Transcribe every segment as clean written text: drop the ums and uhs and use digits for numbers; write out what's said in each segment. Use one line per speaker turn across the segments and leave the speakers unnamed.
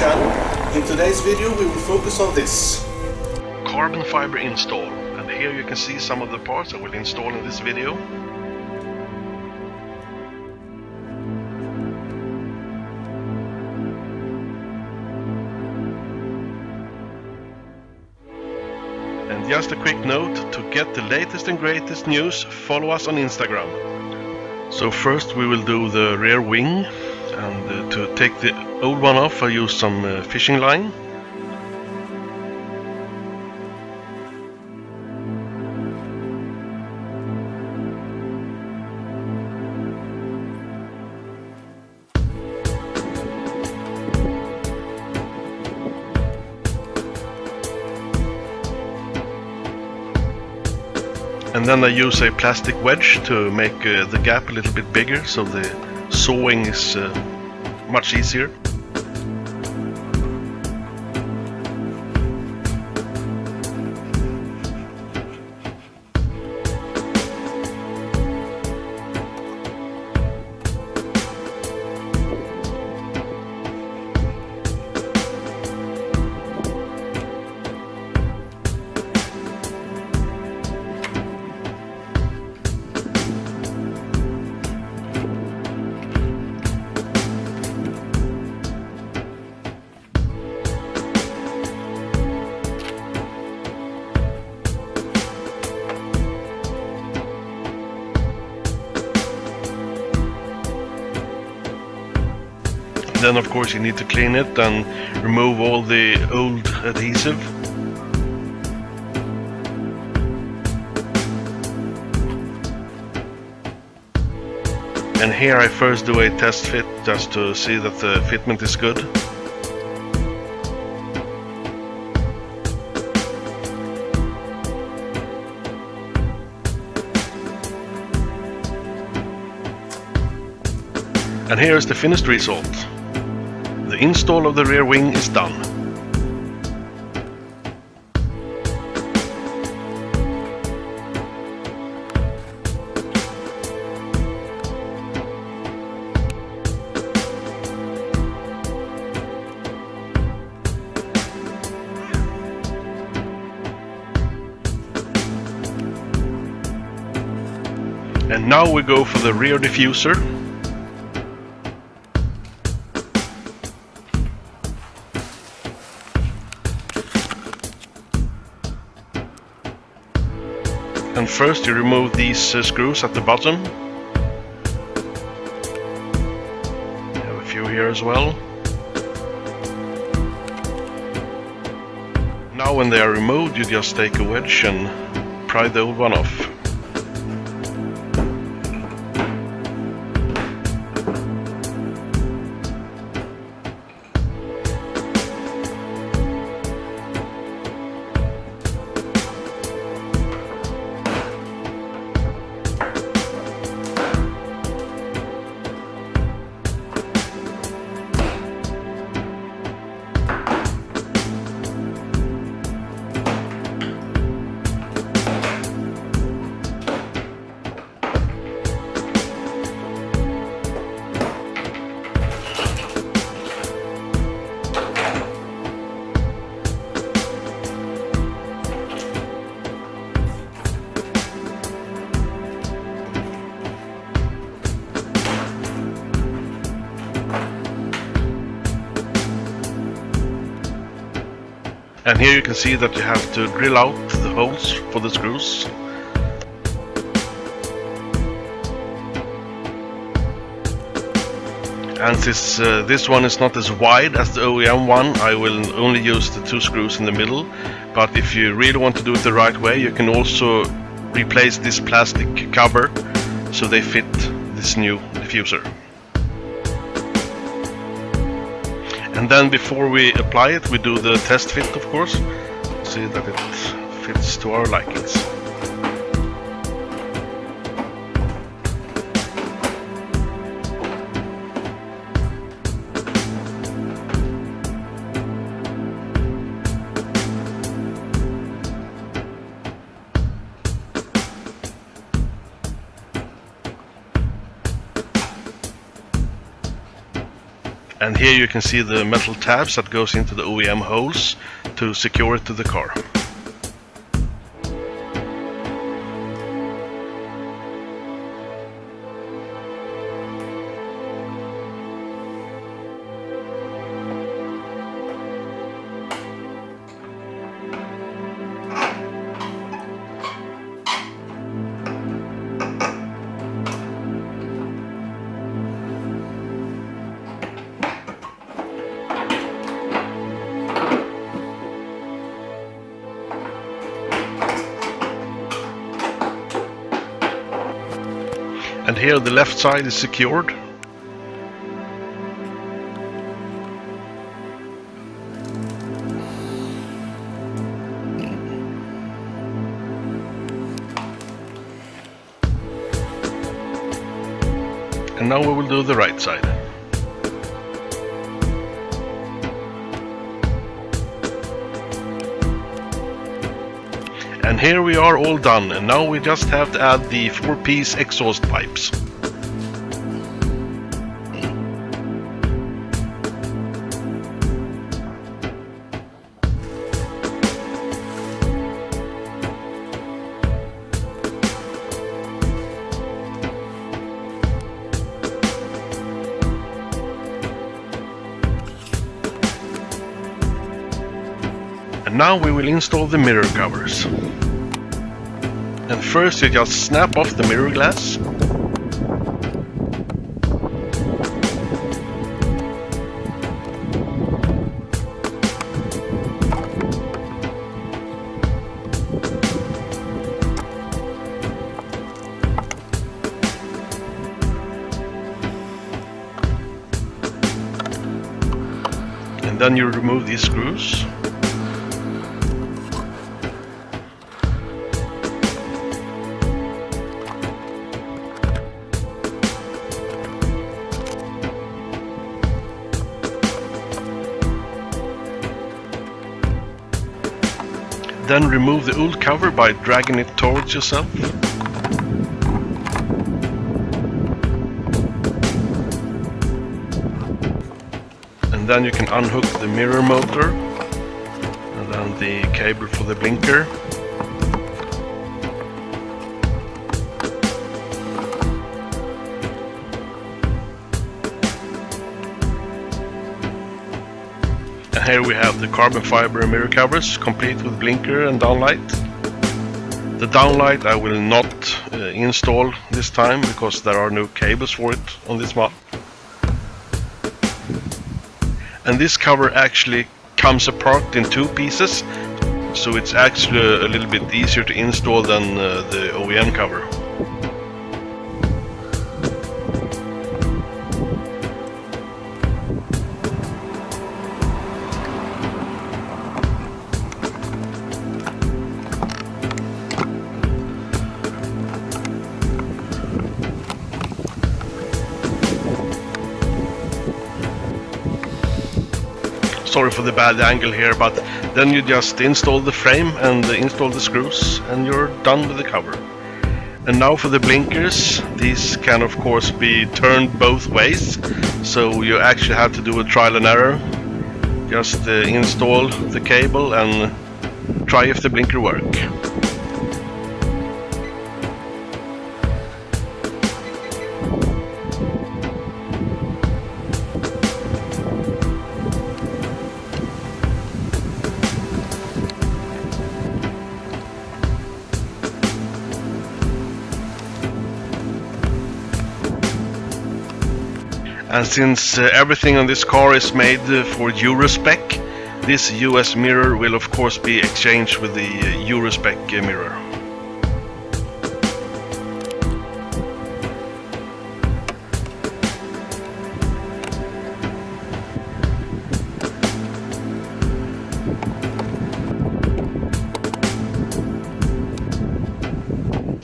channel. In today's video we will focus on this.
Carbon fiber install, and here you can see some of the parts I will install in this video. And just a quick note, to get the latest and greatest news, follow us on Instagram. So first we will do the rear wing, and to take the old one off I use some fishing line. And then I use a plastic wedge to make the gap a little bit bigger, so the sawing is much easier. Then of course you need to clean it and remove all the old adhesive. And here I first do a test fit just to see that the fitment is good. And here is the finished result. The install of the rear wing is done. And now we go for the rear diffuser. And first you remove these screws at the bottom. You have a few here as well. Now when they are removed, you just take a wedge and pry the old one off. And here you can see that you have to drill out the holes for the screws. And since this one is not as wide as the OEM one, I will only use the 2 screws in the middle. But if you really want to do it the right way, you can also replace this plastic cover so they fit this new diffuser. And then before we apply it, we do the test fit, of course, see that it fits to our likings. And here you can see the metal tabs that goes into the OEM holes to secure it to the car. And here the left side is secured. And now we will do the right side. And here we are all done, and now we just have to add the 4-piece exhaust pipes. And now we will install the mirror covers. And first you just snap off the mirror glass. And then you remove these screws. Then remove the old cover by dragging it towards yourself. And then you can unhook the mirror motor and then the cable for the blinker. Here we have the carbon fiber mirror covers, complete with blinker and downlight. The downlight I will not install this time because there are no cables for it on this model. And this cover actually comes apart in 2 pieces, so it's actually a little bit easier to install than the OEM cover. Sorry for the bad angle here, but then you just install the frame and install the screws and you're done with the cover. And now for the blinkers, these can of course be turned both ways, so you actually have to do a trial and error. Just install the cable and try if the blinker works. And since everything on this car is made for Euro spec, this US mirror will of course be exchanged with the Euro spec mirror.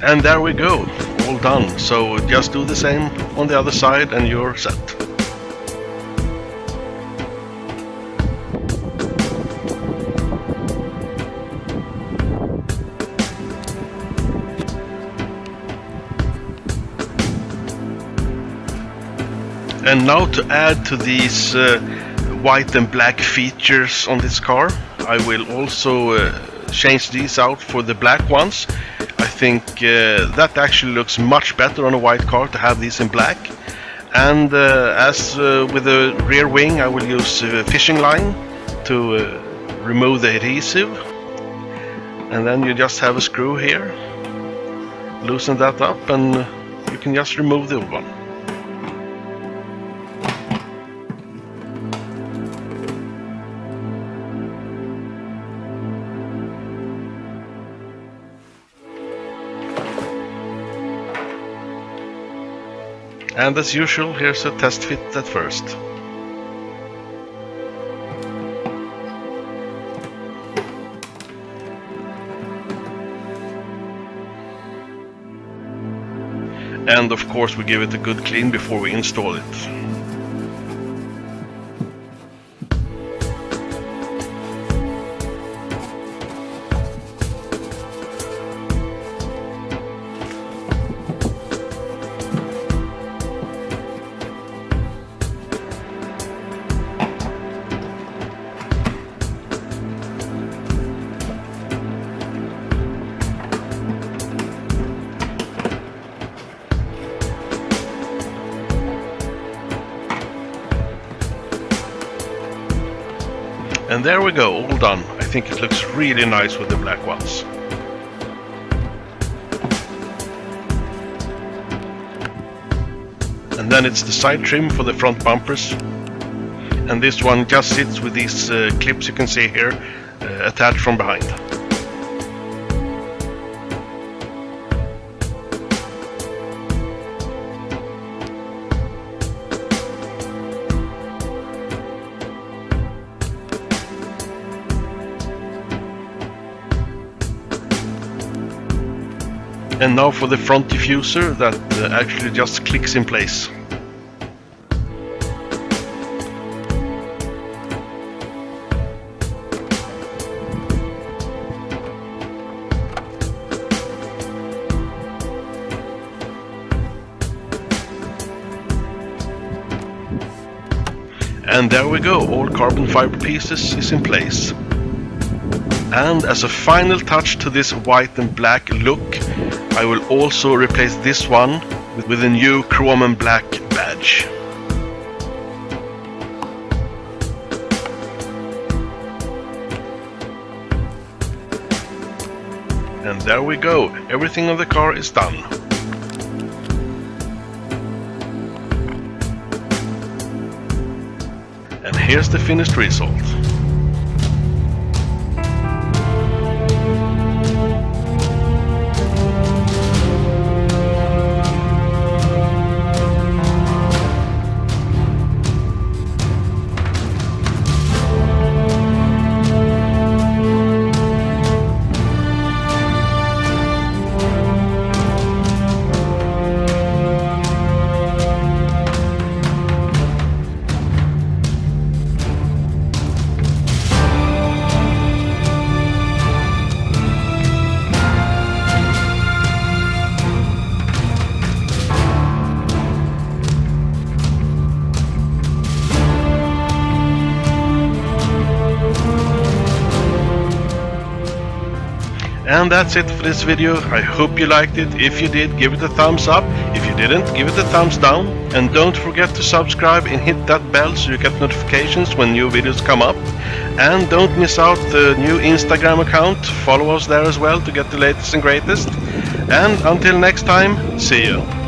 And there we go, all done. So just do the same on the other side and you're set. And now to add to these white and black features on this car, I will also change these out for the black ones. I think that actually looks much better on a white car to have these in black. And as with the rear wing, I will use fishing line to remove the adhesive. And then you just have a screw here, loosen that up, and you can just remove the old one. And as usual, here's a test fit at first. And of course we give it a good clean before we install it. And there we go, all done. I think it looks really nice with the black ones. And then it's the side trim for the front bumpers. And this one just sits with these clips you can see here attached from behind. And now for the front diffuser that actually just clicks in place. And there we go, all carbon fiber pieces is in place. And as a final touch to this white and black look, I will also replace this one with a new chrome and black badge. And there we go, everything on the car is done. And here's the finished result. And that's it for this video. I hope you liked it. If you did, give it a thumbs up. If you didn't, give it a thumbs down. And don't forget to subscribe and hit that bell so you get notifications when new videos come up. And don't miss out the new Instagram account. Follow us there as well to get the latest and greatest. And until next time, see you.